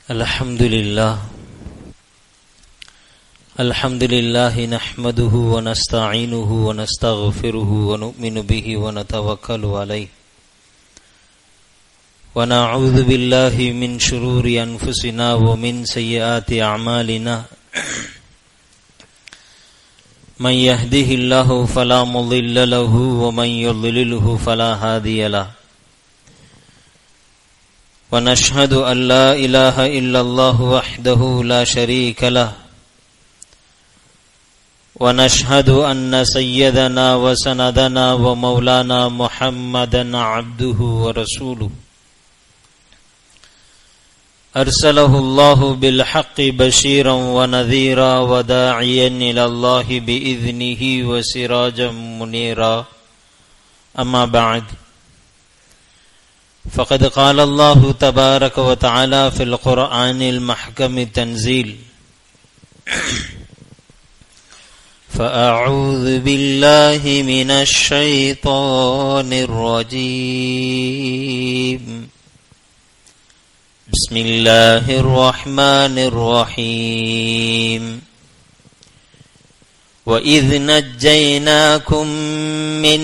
Alhamdulillahi nahmaduhu wa nasta'inuhu wa nastaghfiruhu wa nu'minu bihi wa natawakkalu alayhi wa na'udhu billahi min shururi anfusina wa min sayyiati a'malina man yahdihillahu fala mudilla lahu wa man yudlilhu fala hadiya lahu ونشهد أن لا إله إلا الله وحده لا شريك له ونشهد أن سيدنا وسندنا ومولانا محمدا عبده ورسوله أرسله الله بالحق بشيرا ونذيرا وداعيا إلى الله بإذنه وسراجا منيرا أما بعد فقد قال الله تبارك وتعالى في القرآن المحكم التنزيل فأعوذ بالله من الشيطان الرجيم بسم الله الرحمن الرحيم وَإِذْ نَجَّيْنَاكُمْ مِنْ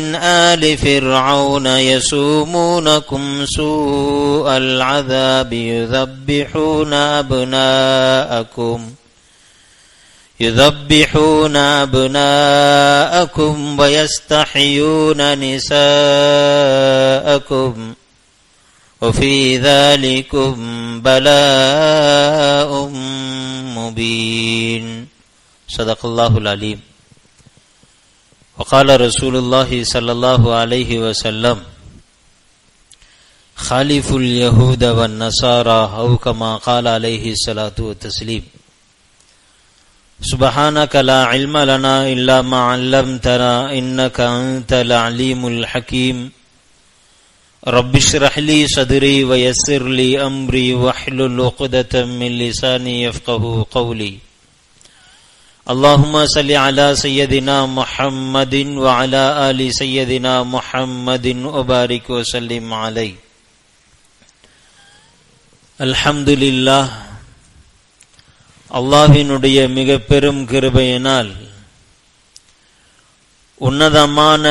آلِ فِرْعَوْنَ يَسُومُونَكُمْ سُوءَ الْعَذَابِ يُذَبِّحُونَ أَبْنَاءَكُمْ وَيَسْتَحْيُونَ نِسَاءَكُمْ وَفِي ذَلِكُمْ بَلَاءٌ مُبِينٌ صدق الله العليم وقال رسول الله صلى الله عليه وسلم خالف اليهود والنصارى أو كما قال عليه الصلاة والتسليم سبحانك لا علم لنا إلا ما علمتنا إنك أنت العليم الحكيم رب اشرح لي صدري ويسر لي أمري واحلل عقدة من لساني يفقهوا قولي اللهم صل على سيدنا محمد وعلى آل سيدنا محمد وبارك وسلم عليه அல்ஹம்துலில்லாஹ். அல்லாஹ்வினுடைய மிக பெரும் கிருபையினால் உன்னதமான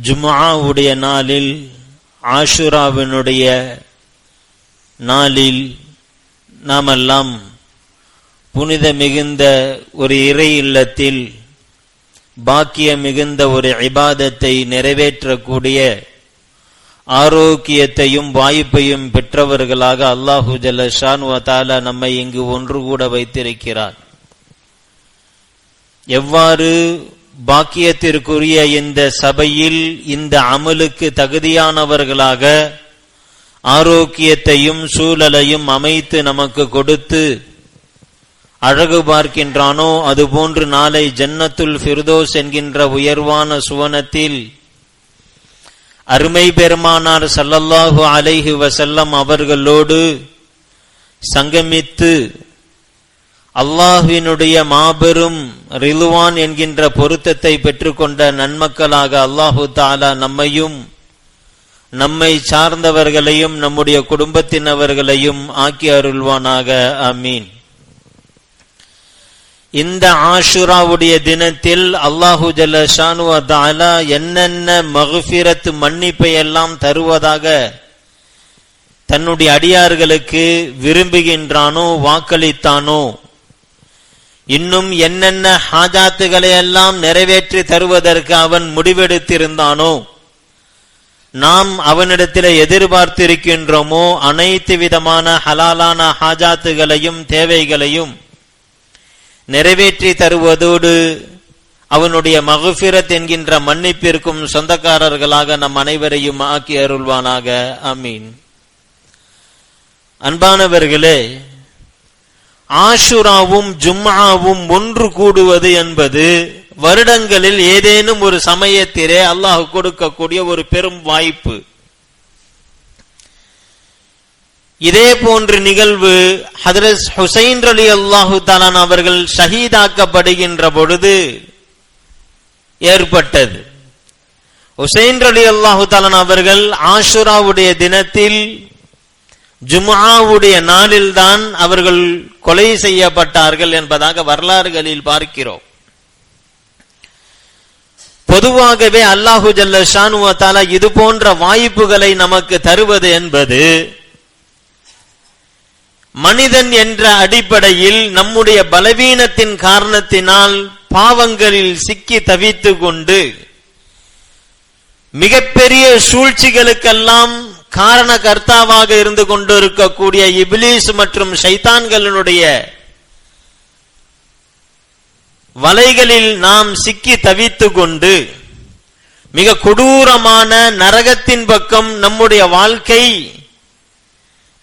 ஜும்ஆவுடைய நாளில், ஆஷுராவினுடைய நாளில் நாமெல்லாம் புனித மிகுந்த ஒரு இறை இல்லத்தில் பாக்கிய மிகுந்த ஒரு இபாதத்தை நிறைவேற்றக்கூடிய ஆரோக்கியத்தையும் வாய்ப்பையும் பெற்றவர்களாக அல்லாஹு ஜல்ல ஷானு வ தஆலா நம்மை இங்கு ஒன்று கூட வைத்திருக்கிறார். எவ்வாறு பாக்கியத்திற்குரிய இந்த சபையில் இந்த அமலுக்கு தகுதியானவர்களாக ஆரோக்கியத்தையும் சூழலையும் அமைத்து நமக்கு கொடுத்து அழகு பார்க்கின்றானோ, அதுபோன்று நாளை ஜன்னத்துல் ஃபிர்தௌஸ் என்கின்ற உயர்வான சுவனத்தில் அருமை பெருமானார் ஸல்லல்லாஹு அலைஹி வஸல்லம் அவர்களோடு சங்கமித்து அல்லாஹ்வினுடைய மாபெரும் ரிதுவான் என்கின்ற பொருத்தத்தை பெற்றுக்கொண்ட நன்மக்களாக அல்லாஹு தஆலா நம்மையும் நம்மை சார்ந்தவர்களையும் நம்முடைய குடும்பத்தினவர்களையும் ஆக்கி அருள்வானாக. ஆமீன். இந்த ஆஷுராவுடைய தினத்தில் அல்லாஹு ஜல்ல ஷானு வ தஆலா என்னென்ன மக்ஃபிரத் மன்னிப்பை எல்லாம் தருவதாக தன்னுடைய அடியார்களுக்கு விரும்புகின்றானோ, வாக்களித்தானோ, இன்னும் என்னென்ன ஹாஜாத்துகளை எல்லாம் நிறைவேற்றி தருவதற்கு அவன் முடிவெடுத்திருந்தானோ, நாம் அவனிடத்தில் எதிர்பார்த்திருக்கின்றோமோ அனைத்து விதமான ஹலாலான ஹாஜாத்துகளையும் தேவைகளையும் நிறைவேற்றி தருவதோடு அவனுடைய மக்ஃபிரத் என்கின்ற மன்னிப்பிற்கும் சொந்தக்காரர்களாக நம் அனைவரையும் ஆக்கி அருள்வானாக. ஆமீன். அன்பானவர்களே, ஆஷுராவும் ஜும்ஆவும் ஒன்று கூடுவது என்பது வருடங்களில் ஏதேனும் ஒரு சமயத்திலே அல்லாஹ் கொடுக்கக்கூடிய ஒரு பெரும் வாய்ப்பு. இதே போன்ற நிகழ்வு ஹஜ்ரத் ஹுசைன் ரலியல்லாஹு தஆலா அவர்கள் ஷஹீதாக்கப்படுகின்ற பொழுது ஏற்பட்டது. ஹுசைன் ரலியல்லாஹு தஆலா அவர்கள் ஆஷுராவுடைய தினத்தில் ஜும்ஆவுடைய நாளில்தான் அவர்கள் கொலை செய்யப்பட்டார்கள் என்பதாக வரலாறுகளில் பார்க்கிறோம். பொதுவாகவே அல்லாஹு ஜல்ல ஷானுவ தஆலா இது போன்ற வாய்ப்புகளை நமக்கு தருவது என்பது மனிதன் என்ற அடிப்படையில் நம்முடைய பலவீனத்தின் காரணத்தினால் பாவங்களில் சிக்கி தவித்து கொண்டு மிகப்பெரிய சூழ்ச்சிகளுக்கெல்லாம் காரண கர்த்தாவாக இருந்து கொண்டிருக்கக்கூடிய இப்லீஸ் மற்றும் ஷைத்தான்களுடைய வலைகளில் நாம் சிக்கி தவித்து கொண்டு மிக கொடூரமான நரகத்தின் பக்கம் நம்முடைய வாழ்க்கை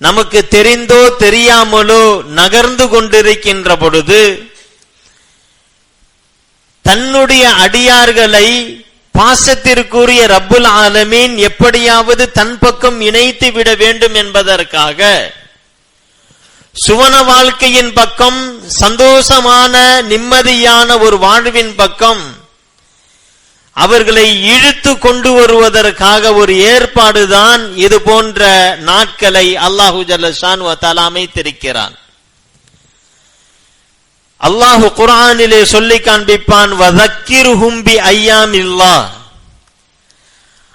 நமக்கு தெரிந்தோ தெரியாமலோ நகர்ந்து கொண்டிருக்கின்ற பொழுது தன்னுடைய அடியார்களை பாசத்திற்குரிய ரப்புல் ஆலமீன் எப்படியாவது தன் பக்கம் இணைத்து விட வேண்டும் என்பதற்காக சுவன வாழ்க்கையின் பக்கம், சந்தோஷமான நிம்மதியான ஒரு வாழ்வின் பக்கம் அவர்களை இழுத்து கொண்டு வருவதற்காக ஒரு ஏற்பாடுதான் இது போன்ற நாட்களை அல்லாஹு ஜல்ல ஷானுவ தஆலா அமைத்திருக்கிறான். அல்லாஹு குர்ஆனிலே சொல்லி காண்பிப்பான், வதக்கிருஹும் பி ஐயாமில்லாஹ்,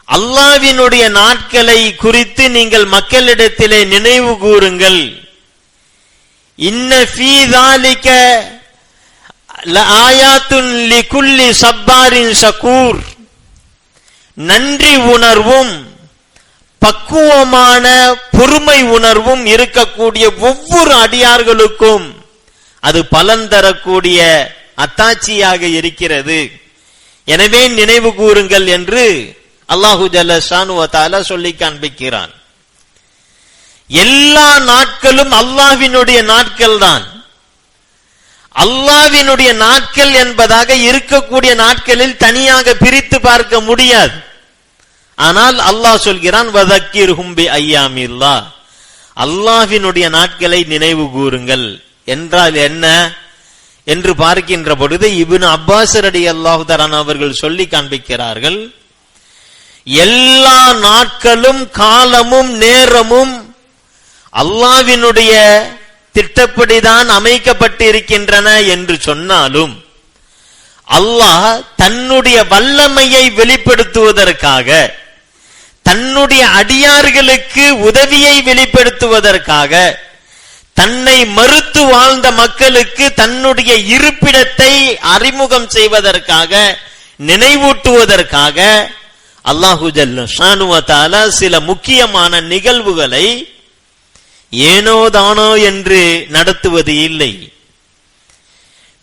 அல்லாஹ்வினுடைய நாட்களை குறித்து நீங்கள் மக்களிடத்திலே நினைவு கூறுங்கள். இன்ன ஃபீ ஸாலிக லஆயாத்துன் லிகுல்லி ஸப்பாரின் ஷகூர், நன்றி உணர்வும் பக்குவமான பொறுமை உணர்வும் இருக்கக்கூடிய ஒவ்வொரு அடியார்களுக்கும் அது பலன் தரக்கூடிய அத்தாட்சியாக இருக்கிறது. எனவே நினைவு கூறுங்கள் என்று அல்லாஹு ஜல்ல ஷானுவ தஆலா சொல்லி காண்பிக்கிறான். எல்லா நாட்களும் அல்லாஹ்வினுடைய நாட்கள் தான். அல்லாஹ்வினுடைய நாட்கள் என்பதாக இருக்கக்கூடிய நாட்களில் தனியாக பிரித்து பார்க்க முடியாது. ஆனால் அல்லாஹ் சொல்கிறான், வதக்கிர்ஹும் பி ஐயாமில்லாஹ், அல்லாஹ்வினுடைய நாட்களை நினைவு கூறுங்கள் என்றால் என்ன என்று பார்க்கின்ற பொழுது இப்னு அப்பாஸ் ரலியல்லாஹு தஆலா அவர்கள் சொல்லி காண்பிக்கிறார்கள், எல்லா நாட்களும் காலமும் நேரமும் அல்லாஹ்வினுடைய திட்டப்படிதான் அமைக்கப்பட்டிருக்கின்றன என்று சொன்னாலும் அல்லாஹ் தன்னுடைய வல்லமையை வெளிப்படுத்துவதற்காக, தன்னுடைய அடியார்களுக்கு உதவியை வெளிப்படுத்துவதற்காக, தன்னை மறுத்து வாழ்ந்த மக்களுக்கு தன்னுடைய இருப்பிடத்தை அறிமுகம் செய்வதற்காக, நினைவூட்டுவதற்காக அல்லாஹு ஜல்ல ஷானுவ தஆலா சில முக்கியமான நிகழ்வுகளை ஏனோதானோ என்று நடத்துவது இல்லை.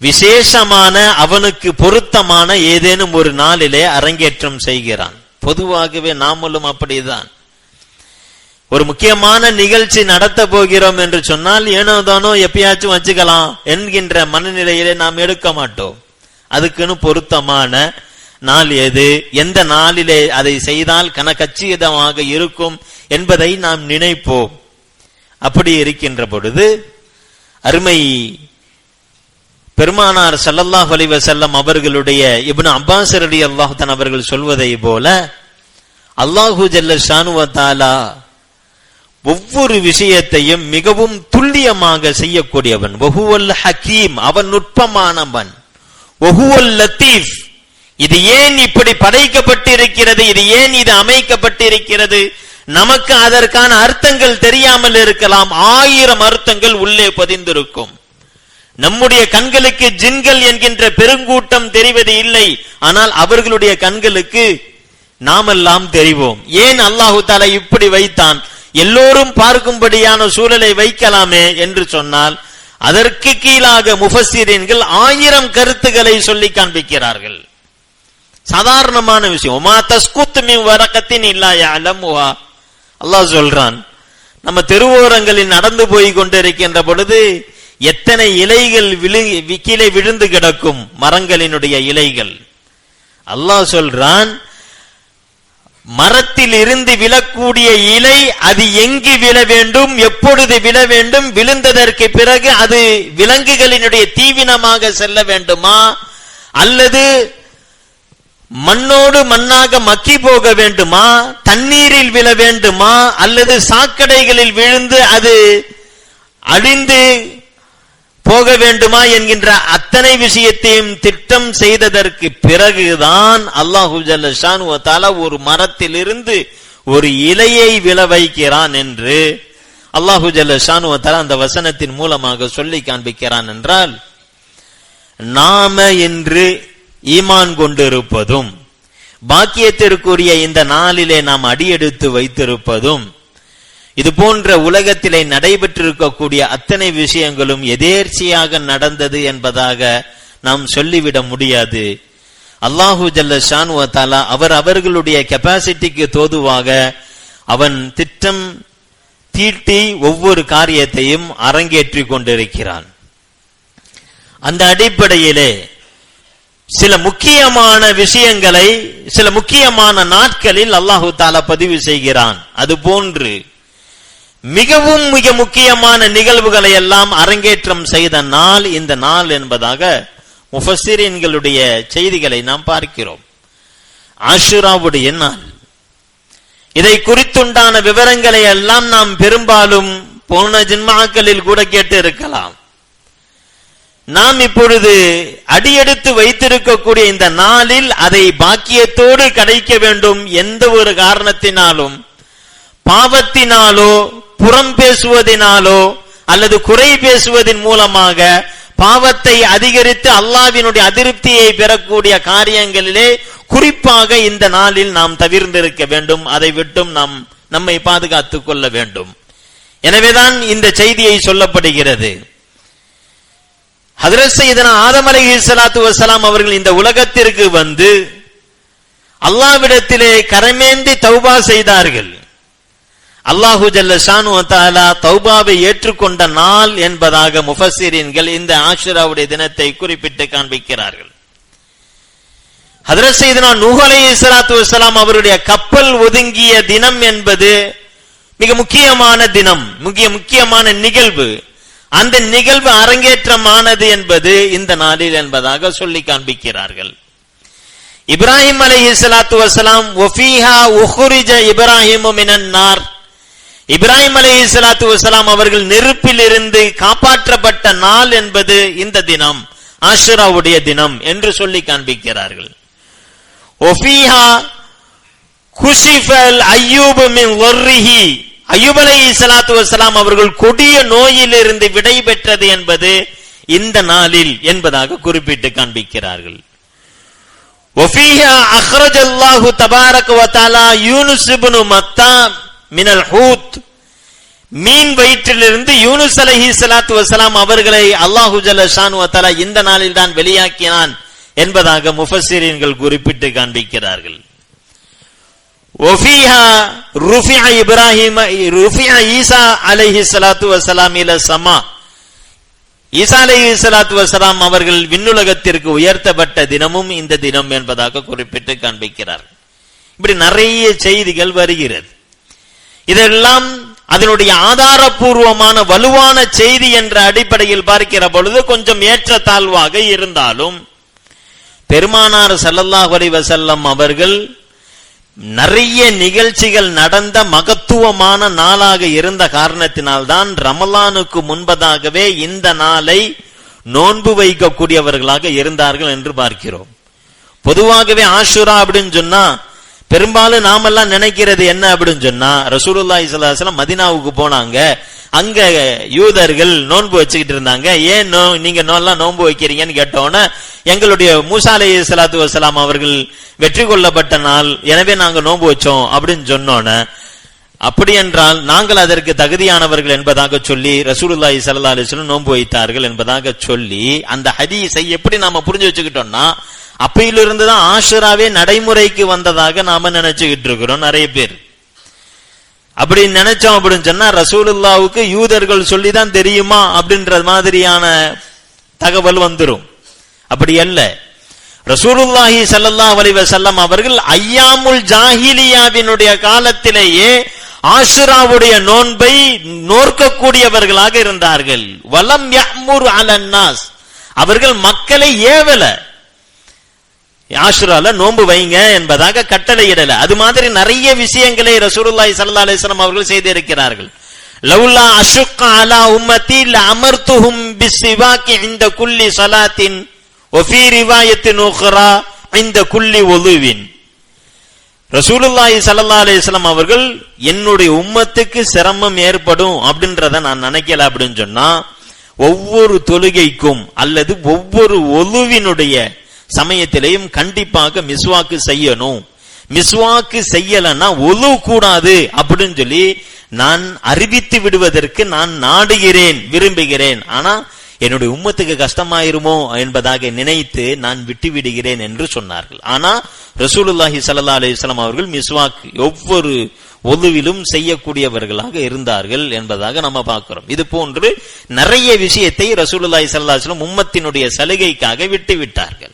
விசேஷமான அவனுக்கு பொருத்தமான ஏதேனும் ஒரு நாளிலே அரங்கேற்றம் செய்கிறான். பொதுவாகவே நாமளும் அப்படிதான். ஒரு முக்கியமான நிகழ்ச்சி நடத்த போகிறோம் என்று சொன்னால் ஏனோதானோ எப்பயாச்சும் வச்சுக்கலாம் என்கின்ற மனநிலையிலே நாம் எடுக்க மாட்டோம். அதுக்குன்னு பொருத்தமான நாள் எது, எந்த நாளிலே அதை செய்தால் கனகச்சிதமாக இருக்கும் என்பதை நாம் நினைப்போம். அப்படி இருக்கின்ற பொழுது அருமை பெருமானார் ஸல்லல்லாஹு அலைஹி வஸல்லம் அவர்களுடைய இப்னு அப்பாஸ் ரலியல்லாஹு தஆலா அவர்கள் சொல்வதை போல அல்லாஹு ஜல்ல ஷானுவ தஆலா ஒவ்வொரு விஷயத்தையும் மிகவும் துல்லியமாக செய்யக்கூடியவன். வஹுவல் ஹக்கீம், அவன் நுட்பமானவன். வஹுவல் லத்தீஃப், இது ஏன் இப்படி படைக்கப்பட்டிருக்கிறது, இது ஏன் இது அமைக்கப்பட்டிருக்கிறது, நமக்கு அதற்கான அர்த்தங்கள் தெரியாமல் இருக்கலாம். 1000 அர்த்தங்கள் உள்ளே பதிந்திருக்கும். நம்முடைய கண்களுக்கு ஜின்கள் என்கின்ற பெருங்கூட்டம் தெரிவது இல்லை, ஆனால் அவர்களுடைய கண்களுக்கு நாமெல்லாம் தெரிவோம். ஏன் அல்லாஹு தஆலா இப்படி வைத்தான், எல்லோரும் பார்க்கும்படியான சூழலை வைக்கலாமே என்று சொன்னால் அதற்கு கீழாக முஃபஸ்ஸிரீன்கள் 1000 கருத்துக்களை சொல்லி காண்பிக்கிறார்கள். சாதாரணமான விஷயம். வமா தஸ்குத் மின் வரகத்தின் இல்லா யஅலமுஹா, அல்லாஹ் சொல்றான், நம்ம தெருவோரங்களில் நடந்து போய் கொண்டிருக்கின்ற பொழுது எத்தனை இலைகள் கீழே விழுந்து கிடக்கும், மரங்களினுடைய இலைகள். அல்லாஹ் சொல்றான், மரத்தில் இருந்து விழக்கூடிய இலை அது எங்கு விழ வேண்டும், எப்பொழுது விழ வேண்டும், விழுந்ததற்கு பிறகு அது விலங்குகளினுடைய தீவினமாக செல்ல வேண்டுமா, அல்லது மண்ணோடு மண்ணாக மக்கி போக வேண்டுமா, தண்ணீரில் விழ வேண்டுமா, அல்லது சாக்கடைகளில் விழுந்து அது அழிந்து போக வேண்டுமா என்கின்ற அத்தனை விஷயத்தையும் திட்டம் செய்ததற்கு பிறகுதான் அல்லாஹு ஜல்ல ஷானுஹு வ தஆலா ஒரு மரத்திலிருந்து ஒரு இலையை விழ வைக்கிறான் என்று அல்லாஹு ஜல்ல ஷானுஹு வ தஆலா அந்த வசனத்தின் மூலமாக சொல்லி காண்பிக்கிறான். என்றால் நாம என்று ஈமான் கொண்டிருப்பதும் பாக்கியத்திற்குரிய இந்த நாளிலே நாம் அடியெடுத்து வைத்திருப்பதும் இது போன்ற உலகத்திலே நடைபெற்றிருக்கக்கூடிய அத்தனை விஷயங்களும் எதேர்ச்சியாக நடந்தது என்பதாக நாம் சொல்லிவிட முடியாது. அல்லாஹு ஜல்ல ஷானுஹு வ தஆலா அவர்களுடைய கெபாசிட்டிக்கு தோதுவாக அவன் திட்டம் தீட்டி ஒவ்வொரு காரியத்தையும் அரங்கேற்றி கொண்டிருக்கிறான். அந்த அடிப்படையிலே சில முக்கியமான விஷயங்களை சில முக்கியமான நாட்களில் அல்லாஹு தஆலா பதிவு செய்கிறான். அதுபோன்று மிகவும் மிக முக்கியமான நிகழ்வுகளை எல்லாம் அரங்கேற்றம் செய்த நாள் இந்த நாள் என்பதாக முஃபஸ்ஸிரீன்களுடைய செய்திகளை நாம் பார்க்கிறோம். ஆஷுராவுடைய நாள். இதை குறித்துண்டான விவரங்களை எல்லாம் நாம் பெரும்பாலும் போன ஜின்மாக்களில் கூட கேட்டு இருக்கலாம். நாம் இப்பொழுது அடியெடுத்து வைத்திருக்கக்கூடிய இந்த நாளில் அதை பாக்கியத்தோடு கிடைக்க வேண்டும். எந்த ஒரு காரணத்தினாலும், பாவத்தினாலோ புறம் பேசுவதினாலோ அல்லது குறை பேசுவதன் மூலமாக பாவத்தை அதிகரித்து அல்லாஹ்வினுடைய அதிருப்தியை பெறக்கூடிய காரியங்களிலே குறிப்பாக இந்த நாளில் நாம் தவிர்ந்திருக்க வேண்டும். அதை விட்டும் நாம் நம்மை பாதுகாத்துக் கொள்ள வேண்டும். எனவேதான் இந்த செய்தியை சொல்லப்படுகிறது. ஹஜ்ரத் சையதுனா ஆதம் அலைஹிஸ்ஸலாத்து வஸ்ஸலாம் அவர்கள் இந்த உலகத்திற்கு வந்து அல்லாஹ்விடத்திலே கரமேந்தி தௌபா செய்தார்கள். அல்லாஹு ஜல்ல ஷானுஹு வ தஆலா தௌபாவை ஏற்றுக்கொண்ட நாள் என்பதாக முஃபஸ்ஸிரீன்கள் இந்த ஆஷுராவுடைய தினத்தை குறிப்பிட்டு காண்பிக்கிறார்கள். ஹஜ்ரத் சையதுனா நூஹ் அலைஹிஸ்ஸலாத்து வஸ்ஸலாம் அவருடைய கப்பல் ஒதுங்கிய தினம் என்பது மிக முக்கியமான தினம், முக்கியமான நிகழ்வு. அந்த நிகழ்வு அரங்கேற்றமானது என்பது இந்த நாளில் என்பதாக சொல்லி காண்பிக்கிறார்கள். இப்ராஹிம் அலைஹிஸ்ஸலாத்து வஸ்ஸலாம் வஃபீஹா உஹ்ரிஜ இப்ராஹிமு மினன் நார், இப்ராஹிம் அலைஹிஸ்ஸலாத்து வஸ்ஸலாம் அவர்கள் நெருப்பில் இருந்து காப்பாற்றப்பட்ட நாள் என்பது இந்த தினம், ஆஷுராவுடைய தினம் என்று சொல்லி காண்பிக்கிறார்கள். வஃபீஹா குஷிஃபல் அய்யூபு மின் வர்ரிஹி, அய்யூப் அலைஹிஸ்ஸலாத்து வஸ்ஸலாம் அவர்கள் கொடிய நோயிலிருந்து விடை பெற்றது என்பது இந்த நாளில் என்பதாக குறிப்பிட்டு காண்பிக்கிறார்கள். வஃபீஹா அக்ரஜல்லாஹு தபாரக வ தஆலா யூனுஸ் இப்னு மத்தா மினல் ஹூத், மீன் வயிற்றிலிருந்து யூனுஸ் அலைஹிஸ்ஸலாத்து வஸ்ஸலாம் அவர்களை அல்லாஹு ஜல்ல ஷானுஹு வ தஆலா இந்த நாளில் தான் வெளியாக்கினான் என்பதாக முஃபஸ்ஸிரீன்கள் குறிப்பிட்டு காண்பிக்கிறார்கள். வஃபீஹா ருஃபிஅ ஈசா அலைஹிஸ்ஸலாத்து வஸ்ஸலாம் இல ஸமா, ஈசா அலைஹிஸ்ஸலாத்து வஸ்ஸலாம் அவர்கள் விண்ணுலகத்திற்கு உயர்த்தப்பட்ட தினமும் இந்த தினம் என்பதாக குறிப்பிட்டு காண்பிக்கிறார்கள். இப்படி நிறைய செய்திகள் வருகிறது. இதெல்லாம் அதனுடைய ஆதாரபூர்வமான வலுவான செய்தி என்ற அடிப்படையில் பார்க்கிற பொழுது கொஞ்சம் ஏற்றத்தாழ்வாக இருந்தாலும் பெருமானார் ஸல்லல்லாஹு அலைஹி வஸல்லம் அவர்கள் நிறைய நிகழ்ச்சிகள் நடந்த மகத்துவமான நாளாக இருந்த காரணத்தினால்தான் ரமலானுக்கு முன்பதாகவே இந்த நாளை நோன்பு வைக்கக்கூடியவர்களாக இருந்தார்கள் என்று பார்க்கிறோம். பொதுவாகவே ஆஷுரா அப்படின்னு சொன்னா பெரும்பாலும் நாமெல்லாம் நினைக்கிறது என்ன அப்படின்னு சொன்னா, ரசூலுல்லாஹி ஸல்லல்லாஹு அலைஹி வஸல்லம் மதீனாவுக்கு போனாங்க, அங்க யூதர்கள் நோன்பு வச்சுக்கிட்டு இருந்தாங்க, ஏன் நீங்க நோன்பு வைக்கிறீங்கன்னு கேட்டோன்னே எங்களுடைய மூசா அலைஹிஸ்ஸலாத்து வஸ்ஸலாம் அவர்கள் வெற்றி கொள்ளப்பட்ட நாள், எனவே நாங்க நோன்பு வச்சோம் அப்படின்னு சொன்னோன்னே, அப்படி என்றால் நாங்கள் அதற்கு தகுதியானவர்கள் என்பதாக சொல்லி ரசூலுல்லாஹி ஸல்லல்லாஹு அலைஹி வஸல்லம் நோன்பு வைத்தார்கள் என்பதாக சொல்லி அந்த ஹதீஸை எப்படி நாம புரிஞ்சு வச்சுக்கிட்டோம்னா, அப்பையிலிருந்து தான் ஆஷுராவே நடைமுறைக்கு வந்ததாக நாம நினைச்சுக்கிட்டு இருக்கிறோம் நிறைய பேர். அப்படி நினைச்சோம் அப்படின்னு சொன்னா ரசூலுல்லாஹ்வுக்கு யூதர்கள் சொல்லிதான் தெரியுமா அப்படின்ற மாதிரியான தகவல் வந்துரும். அப்படி அல்ல. ரசூலுல்லாஹி ஸல்லல்லாஹு அலைஹி வஸல்லம் அவர்கள் ஐயாமுல் ஜாஹிலியாவினுடைய காலத்திலேயே ஆஷுராவுடைய நோன்பை நோற்கக்கூடியவர்களாக இருந்தார்கள். வலம் யஅ்முர் அலன்னாஸ், அவர்கள் மக்களை ஏவல. ஆஷுரால நோன்பு வைங்க என்பதாக கட்டளையிடல. அது மாதிரி நிறைய விஷயங்களை ரசூலுல்லாஹி ஸல்லல்லாஹு அலைஹி வஸல்லம் அவர்கள் செய்திருக்கிறார்கள். லவ்லா அஷுக்க அலா உம்மத்தி லஅமர்துஹும் பிஸ்ஸிவாகி இன்த குல்லி ஸலாத்தின் வ ஃபீ ரிவாயத்தின் உக்ரா இன்த குல்லி வுதுவின். ரசூலுல்லாஹி ஸல்லல்லாஹு அலைஹி வஸல்லம் அவர்கள் என்னுடைய உம்மத்துக்கு சிரமம் ஏற்படும் அப்படின்றத நான் நினைக்கல அப்படின்னு சொன்னா, ஒவ்வொரு தொழுகைக்கும் அல்லது ஒவ்வொரு ஒழுவினுடைய சமயத்திலையும் கண்டிப்பாக மிஸ்வாக்கு செய்யணும். மிஸ்வாக்கு செய்யலன்னா ஒழு கூடாது அப்படின்னு சொல்லி நான் அறிவித்து விடுவதற்கு நான் நாடுகிறேன், விரும்புகிறேன். ஆனா என்னுடைய உம்மத்துக்கு கஷ்டமாயிருமோ என்பதாக நினைத்து நான் விட்டு விடுகிறேன் என்று சொன்னார்கள். ஆனா ரசூலுல்லாஹி ஸல்லல்லாஹு அலைஹி வஸல்லம் அவர்கள் மிஸ்வாக் ஒவ்வொரு ஒழுவிலும் செய்யக்கூடியவர்களாக இருந்தார்கள் என்பதாக நம்ம பார்க்கிறோம். இது போன்று நிறைய விஷயத்தை ரசூலுல்லாஹி ஸல்லல்லாஹு அலைஹி வஸல்லம் உம்மத்தினுடைய சலுகைக்காக விட்டு விட்டார்கள்.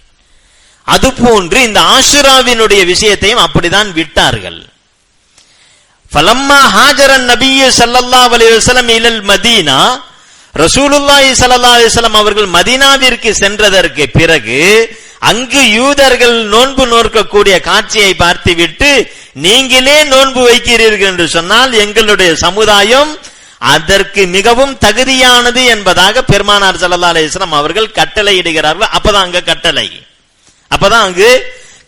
அதுபோன்று இந்த ஆஷுராவினுடைய விஷயத்தையும் அப்படிதான் விட்டார்கள். ஃபலம்மா ஹாஜரன் நபியு ஸல்லல்லாஹு அலைஹி வஸல்லம் இலல் மதீனா, ரசூலுல்லாஹி ஸல்லல்லாஹு அலைஹி வஸல்லம் அவர்கள் மதீனாவிற்கு சென்றதற்கு பிறகு அங்கு யூதர்கள் நோன்பு நோக்கக்கூடிய காட்சியை பார்த்துவிட்டு, நீங்களே நோன்பு வைக்கிறீர்கள் என்று சொன்னால் எங்களுடைய சமுதாயம் அதற்கு மிகவும் தகுதியானது என்பதாக பெருமானார் ஸல்லல்லாஹு அலைஹி வஸல்லம் அவர்கள் கட்டளையிடுகிறார்கள். அப்பதான் அங்கு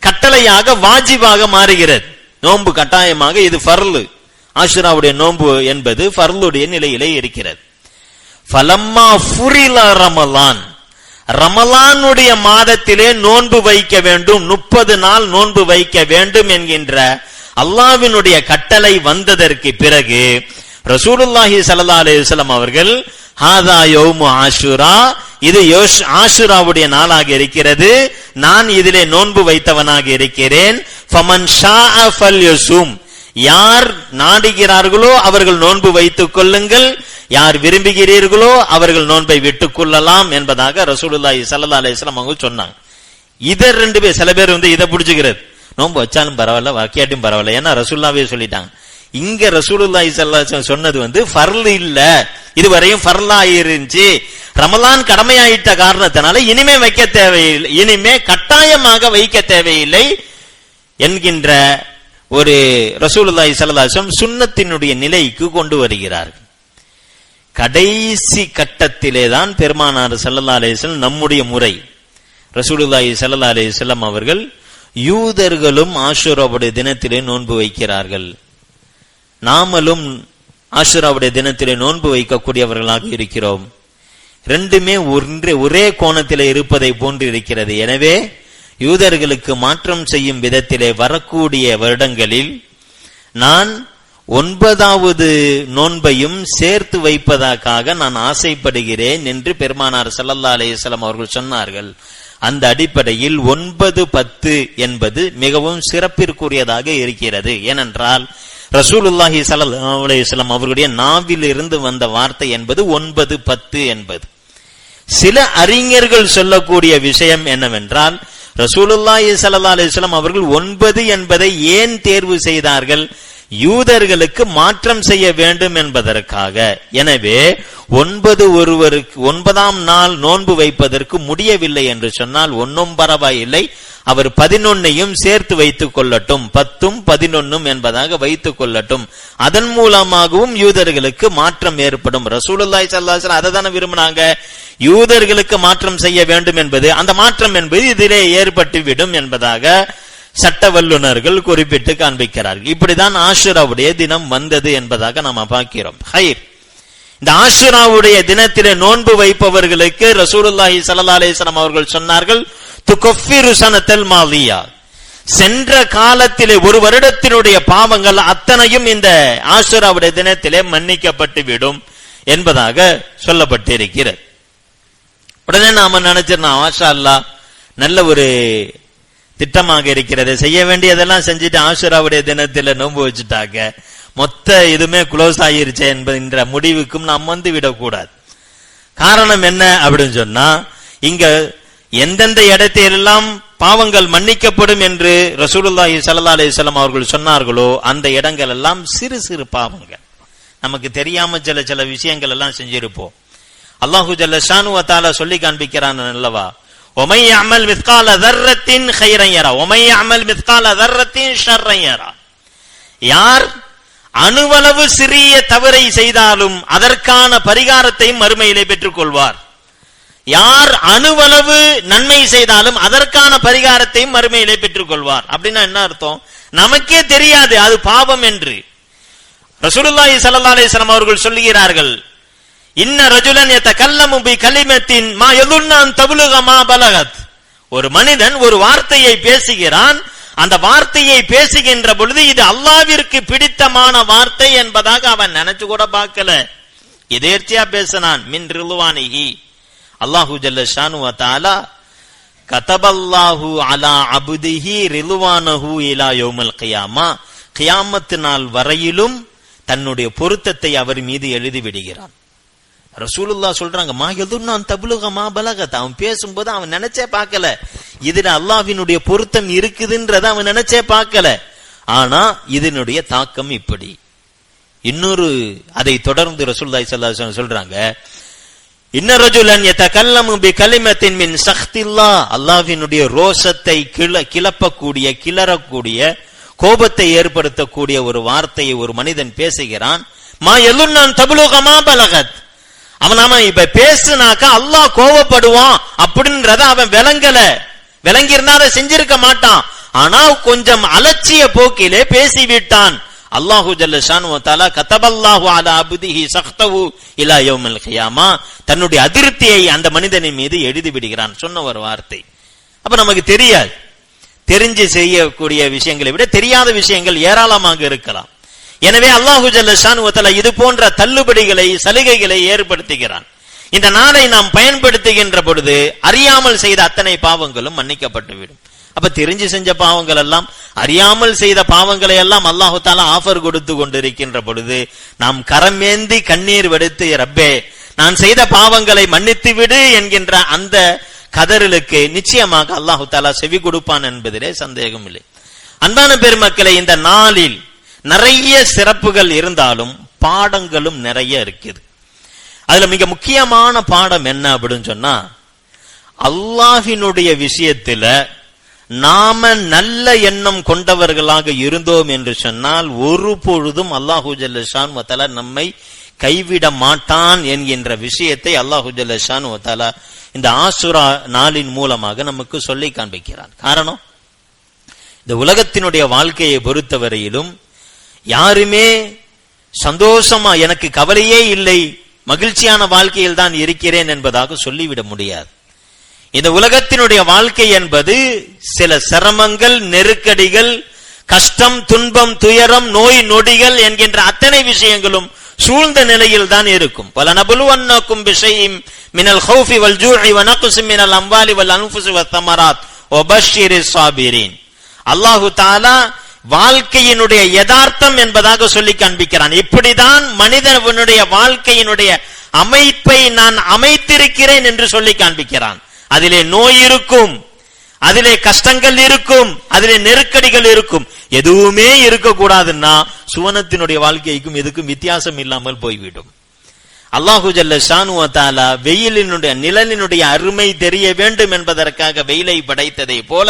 கட்டளையாக வாஜிபாக மாறுகிறது. நோன்பு கட்டாயமாக இது ஃபர்லு. ஆஷுராவுடைய நோன்பு என்பது ஃபர்லுடைய நிலையிலே இருக்கிறது. ஃபலம்மா ஃபுரில ரமலான், ரமலானுடைய மாதத்திலே நோன்பு வைக்க வேண்டும், 30 நாள் நோன்பு வைக்க வேண்டும் என்கின்ற அல்லாஹ்வினுடைய கட்டளை வந்ததற்கு பிறகு ரசூலுல்லாஹி ஸல்லல்லாஹு அலைஹி வஸல்லம் அவர்கள் ஹாதா யௌமு ஆஷுரா, இது ஆஷுராவுடைய நாளாக இருக்கிறது, நான் இதிலே நோன்பு வைத்தவனாக இருக்கிறேன். ஃபமன் ஷாஅ ஃபல்யஸும், யார் நாடுகிறார்களோ அவர்கள் நோன்பு வைத்துக் கொள்ளுங்கள், யார் விரும்புகிறீர்களோ அவர்கள் நோன்பை விட்டுக் கொள்ளலாம் என்பதாக ரசூலுல்லாஹி ஸல்லல்லாஹு அலைஹி வஸல்லம் அவங்க சொன்னாங்க. இத ரெண்டு பேர், சில பேர் இதை பிடிச்சுக்கிறது, நோன்பு வச்சாலும் பரவாயில்ல வைக்காட்டியும் பரவாயில்ல, ஏன்னா ரசூலுல்லாஹ்வே சொல்லிட்டாங்க. இங்க ரசூலுல்லாஹி ஸல்லல்லாஹு அலைஹி வஸல்லம் சொன்னது ஃபர்ல் இல்ல, இதுவரையும் ஃபர்லா இருந்துச்சு, ரமலான் கடமையாயிட்ட காரணத்தினால இனிமே வைக்க தேவையில்லை, இனிமே கட்டாயமாக வைக்க தேவையில்லை என்கின்ற ஒரு ரசூலுல்லாஹி ஸல்லல்லாஹு அலைஹி வஸல்லம் சுன்னத்தினுடைய நிலைக்கு கொண்டு வருகிறார்கள். கடைசி கட்டத்திலே தான் பெருமானார் ஸல்லல்லாஹு அலைஹி வஸல்லம் நம்முடைய முறை. ரசூலுல்லாஹி ஸல்லல்லாஹு அலைஹி வஸல்லம் அவர்கள் யூதர்களும் ஆஷுராவுடைய தினத்திலே நோன்பு வைக்கிறார்கள், நாமளும் ஆஷுராவுடைய தினத்திலே நோன்பு வைக்கக்கூடியவர்களாக இருக்கிறோம். ரெண்டுமே ஒரே கோணத்திலே இருப்பதை போன்று இருக்கிறது. எனவே யூதர்களுக்கு மாற்றம் செய்யும் விதத்திலே வரக்கூடிய வருடங்களில் நான் 9வது நோன்பையும் சேர்த்து வைப்பதற்காக நான் ஆசைப்படுகிறேன் என்று பெருமானார் ஸல்லல்லாஹு அலைஹி வஸல்லம் அவர்கள் சொன்னார்கள். அந்த அடிப்படையில் 9-10 என்பது மிகவும் சிறப்பிற்குரியதாக இருக்கிறது. ஏனென்றால் ரசூலுல்லாஹி ஸல்லல்லாஹு அலைஹி வஸல்லம் அவர்களுடைய நாவில் இருந்து வந்த வார்த்தை என்பது 9-10 என்பது. சில அறிஞர்கள் சொல்லக்கூடிய விஷயம் என்னவென்றால், ரசூலுல்லாஹி ஸல்லல்லாஹு அலைஹி வஸல்லம் அவர்கள் 9 என்பதை ஏன் தேர்வு செய்தார்கள்? யூதர்களுக்கு மாற்றம் செய்ய வேண்டும் என்பதற்காக. எனவே 9ஆம் நாள் நோன்பு வைப்பதற்கு முடியவில்லை என்று சொன்னால் ஒன்னும் பரவாயில்லை, அவர் 11ஐயும் சேர்த்து வைத்துக் கொள்ளட்டும், 10ம் 11ம் என்பதாக வைத்துக் கொள்ளட்டும், அதன் மூலமாகவும் யூதர்களுக்கு மாற்றம் ஏற்படும். ரசூலுல்லாஹி ஸல்லல்லாஹு அலைஹி வஸல்லம் அதை தானே விரும்பினாங்க, யூதர்களுக்கு மாற்றம் செய்ய வேண்டும் என்பது, அந்த மாற்றம் என்பது இதிலே ஏற்பட்டு விடும் என்பதாக சட்ட வல்லுநர்கள் குறிப்பிட்டு காண்பிக்கிறார்கள். இப்படிதான் ஆஷுராவுடைய தினம் வந்தது என்பதாக நாம பார்க்கிறோம். ஹைர், இந்த ஆஷுராவுடைய தினத்திலே நோன்பு வைப்பவர்களுக்கு ரசூலுல்லாஹி ஸல்லல்லாஹு அலைஹி வஸல்லம் அவர்கள் சொன்னார்கள், துகஃபிரு ஸனத்தல் மாதியா, சென்ற காலத்திலே ஒரு வருடத்தினுடைய பாவங்கள் அத்தனையும் இந்த ஆஷுராவுடைய தினத்திலே மன்னிக்கப்பட்டு விடும் என்பதாக சொல்லப்பட்டிருக்கிறது. உடனே நாம நினைச்சிருந்தோம், மாஷா அல்லாஹ் நல்ல ஒரு திட்டமாக இருக்கிறது, செய்ய வேண்டியதெல்லாம் செஞ்சுட்டு ஆஷுராவுடைய தினத்துல நோன்பு வச்சுட்டாங்க, மொத்த இதுமே க்ளோஸ் ஆயிருச்சு என்கின்ற முடிவுக்கும் நாம் வந்து விடக்கூடாது. காரணம் என்ன அப்படின்னு சொன்னா, இங்க எந்தெந்த இடத்திலெல்லாம் பாவங்கள் மன்னிக்கப்படும் என்று ரசூலுல்லாஹி ஸல்லல்லாஹு அலைஹி வஸல்லம் அவர்கள் சொன்னார்களோ அந்த இடங்கள் எல்லாம் சிறு சிறு பாவங்கள், நமக்கு தெரியாம சில விஷயங்கள் எல்லாம் செஞ்சிருப்போம். அல்லாஹு ஜல்ல ஷானு வ தஆலா சொல்லி காண்பிக்கிறான் அல்லவா, ஒமை அமல் மிஸ்கால தர்ரத்தின் கைரன் யரா ஒமை அமல் மிஸ்கால தர்ரத்தின் ஷர்ரன் யரா. யார் அணுவளவு சிறிய தவறை செய்தாலும் அதற்கான பரிகாரத்தையும் மறுமையிலே பெற்றுக் கொள்வார். யார் அணுவளவு நன்மை செய்தாலும் அதற்கான பரிகாரத்தையும் மறுமையிலே பெற்றுக் கொள்வார். அப்படின்னா என்ன அர்த்தம்? நமக்கே தெரியாது அது பாவம் என்று. ரசூலுல்லாஹி ஸல்லல்லாஹு அலைஹி வஸல்லம் அவர்கள் சொல்கிறார்கள், இன்ன ரஜுலன் யதகல்லமு பி கலிமத்தின் மா யதுன்ன அன் தப்லுக மா பலகத். ஒரு மனிதன் ஒரு வார்த்தையை பேசுகிறான், அந்த வார்த்தையை பேசுகின்ற பொழுது இது அல்லாஹ்விற்கு பிடித்தமான வார்த்தை என்பதாக அவன் நினைச்சு கூட பார்க்கல, எதேர்ச்சியா பேசினான். மின் ரிதுவானிஹி, அல்லாஹு ஜல்ல ஷானு வ தஆலா கதபல்லாஹு அலா அப்திஹி ரிதுவானஹு இலா யௌமல் கியாமா, கியாமத் நாள் வரையிலும் தன்னுடைய பொருத்தத்தை அவர் மீது எழுதி விடுகிறான். ரசூலுல்லாஹ் சொல்றாங்க, மா யதுன்ன அன் தப்லுக மா பலகத். அவன் பேசும்போது அவன் நினைச்சே பார்க்கல இதுல அல்லாஹ்வினுடைய பொருத்தம் இருக்குதுன்றத அவன் நினைச்சே பார்க்கல. ஆனா இதனுடைய தாக்கம் இப்படி. இன்னொரு அதை தொடர்ந்து ரசூலுல்லாஹி ஸல்லல்லாஹு அலைஹி வஸல்லம் சொல்றாங்க, இன்ன ரஜுலன் யதகல்லமு பி கலிமத்தின் மின் சக்தில்லாஹ், அல்லாஹ்வினுடைய ரோஷத்தை கிளப்பக்கூடிய கிளறக்கூடிய கோபத்தை ஏற்படுத்தக்கூடிய ஒரு வார்த்தையை ஒரு மனிதன் பேசுகிறான். மா யதுன்ன அன் தப்லுக மா பலகத். அவன் இப்ப பேசுனாக்கா அல்லாஹ் கோபப்படுவான் அப்படின்றத அவன் விளங்கி இருந்தா அதை செஞ்சிருக்க மாட்டான். ஆனா கொஞ்சம் அலட்சிய போக்கிலே பேசிவிட்டான். அல்லாஹு ஜல்ல ஷானு வ தஆலா கதபல்லாஹு அலா அப்திஹி சக்தஹு இலா யௌமில் கியாமா, தன்னுடைய அதிருப்தியை அந்த மனிதனின் மீது எழுதி விடுகிறான். சொன்ன ஒரு வார்த்தை. அப்ப நமக்கு தெரியாது, தெரிஞ்சு செய்யக்கூடிய விஷயங்களை விட தெரியாத விஷயங்கள் ஏராளமாக இருக்கலாம். எனவே அல்லாஹு ஜல்ல ஷானு வ தஆலா இது போன்ற தள்ளுபடிகளை சலுகைகளை ஏற்படுத்துகிறான். இந்த நாளை நாம் பயன்படுத்துகின்ற பொழுது அறியாமல் செய்த அத்தனை பாவங்களும் மன்னிக்கப்பட்டுவிடும். அப்ப தெரிஞ்சு செஞ்ச பாவங்கள் எல்லாம், அறியாமல் செய்த பாவங்களை எல்லாம் அல்லாஹு தஆலா ஆஃபர் கொடுத்து கொண்டிருக்கின்ற பொழுது நாம் கரமேந்தி கண்ணீர் வடித்து, ரப்பே நான் செய்த பாவங்களை மன்னித்து விடு என்கின்ற அந்த கதறலுக்கு நிச்சயமாக அல்லாஹு தஆலா செவி கொடுப்பான் என்பதிலே சந்தேகம் இல்லை. அன்பான பெருமக்களை, இந்த நாளில் நிறைய சிறப்புகள் இருந்தாலும் பாடங்களும் நிறைய இருக்குது. அதுல மிக முக்கியமான பாடம் என்ன அப்படின்னு சொன்னா, அல்லாஹ்வினுடைய விஷயத்துல நாம நல்ல எண்ணம் கொண்டவர்களாக இருந்தோம் என்று சொன்னால் ஒரு பொழுதும் அல்லாஹு ஜல்ல ஷானு வ தஆலா நம்மை கைவிட மாட்டான் என்கின்ற விஷயத்தை அல்லாஹு ஜல்ல ஷானு வ தஆலா இந்த ஆசுரா நாளின் மூலமாக நமக்கு சொல்லி காண்பிக்கிறான். காரணம், இந்த உலகத்தினுடைய வாழ்க்கையை பொறுத்தவரையிலும் யாருமே சந்தோஷமா எனக்கு கவலையே இல்லை, மகிழ்ச்சியான வாழ்க்கையில் தான் இருக்கிறேன் என்பதாக சொல்லிவிட முடியாது. இந்த உலகத்தினுடைய வாழ்க்கை என்பது சில சிரமங்கள், நெருக்கடிகள், கஷ்டம், துன்பம், துயரம், நோய் நொடிகள் என்கின்ற அத்தனை விஷயங்களும் சூழ்ந்த நிலையில் தான் இருக்கும். வலனபுலுவன்னக்கும் பிஷைஇம் மினல் ஹௌஃபி வல் ஜூஇ வ நக்ஸிம் மினல் அம்வாலி வல் அன்ஃபுஸி வத் தமராத் வ பஷ்ஷிரிஸ் ஸாபிரீன். அல்லாஹு தஆலா வாழ்க்கையினுடைய யதார்த்தம் என்பதாக சொல்லி காண்பிக்கிறான். இப்படிதான் மனிதனுடைய வாழ்க்கையினுடைய அமைப்பை நான் அமைத்திருக்கிறேன் என்று சொல்லி காண்பிக்கிறான். அதிலே நோய் இருக்கும், அதிலே கஷ்டங்கள் இருக்கும், அதிலே நெருக்கடிகள் இருக்கும். எதுவுமே இருக்கக்கூடாதுன்னா சுவனத்தினுடைய வாழ்க்கைக்கும் எதுக்கும் வித்தியாசம் இல்லாமல் போய்விடும். அல்லாஹு ஜல்ல ஷானு வ தஆலா வெயிலினுடைய நிழலினுடைய அருமை தெரிய வேண்டும் என்பதற்காக வெயிலை படைத்ததை போல